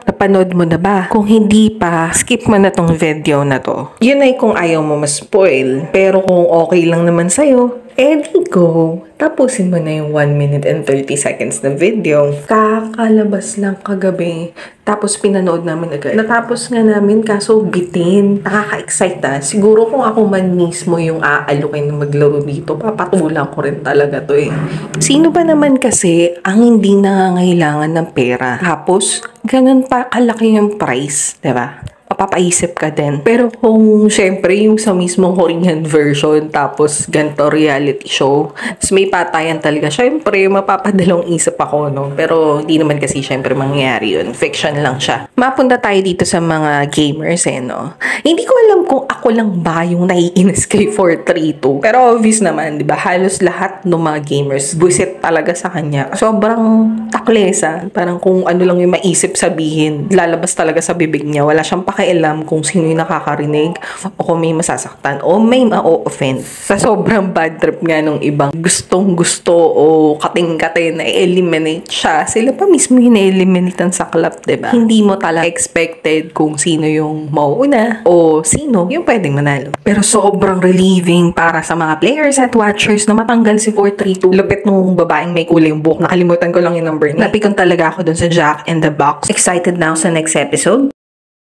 Napanood mo na ba? Kung hindi pa, skip mo na tong video na to. Yun ay kung ayaw mo ma-spoil. Pero kung okay lang naman sa'yo, di go. Tapusin mo na yung 1 minute and 30 seconds na video. Kakalabas lang kagabi. Tapos pinanood namin agad. Natapos nga namin kaso bitin. Nakaka-excite Siguro kung ako man mismo yung aalukin na maglaro dito, papatulang ko rin talaga to Sino ba naman kasi ang hindi nangangailangan ng pera? Tapos, ganun pa kalaki yung price, diba? Mapapaisip ka din. Pero kung syempre yung sa mismong Korean version tapos ganito reality show, tapos may patayan talaga, syempre mapapadalong isip ako, no? Pero hindi naman kasi syempre mangyayari yun. Fiction lang siya. Mapunta tayo dito sa mga gamers no? Hindi ko alam kung ako lang ba yung naiinis kay 432. Pero obvious naman, di ba? Halos lahat ng mga gamers buisit talaga sa kanya. Sobrang taklesa. Parang kung ano lang yung maisip sabihin, lalabas talaga sa bibig niya. Wala siyang pakialam kung sino yung nakakarinig o kung may masasaktan o may ma-offend. Sa sobrang bad trip nga nung ibang gustong gusto o kating-kate na eliminate siya, sila pa mismo yung na-eliminatean sa club, diba? Hindi mo talaga expected kung sino yung mauuna o sino yung pwedeng manalo. Pero sobrang relieving para sa mga players at watchers na matanggal si 432. Lupit nung babaeng may kulay yung buhok. Nakalimutan ko lang yung number niya. Napikon talaga ako dun sa Jack in the Box. Excited na ako sa next episode.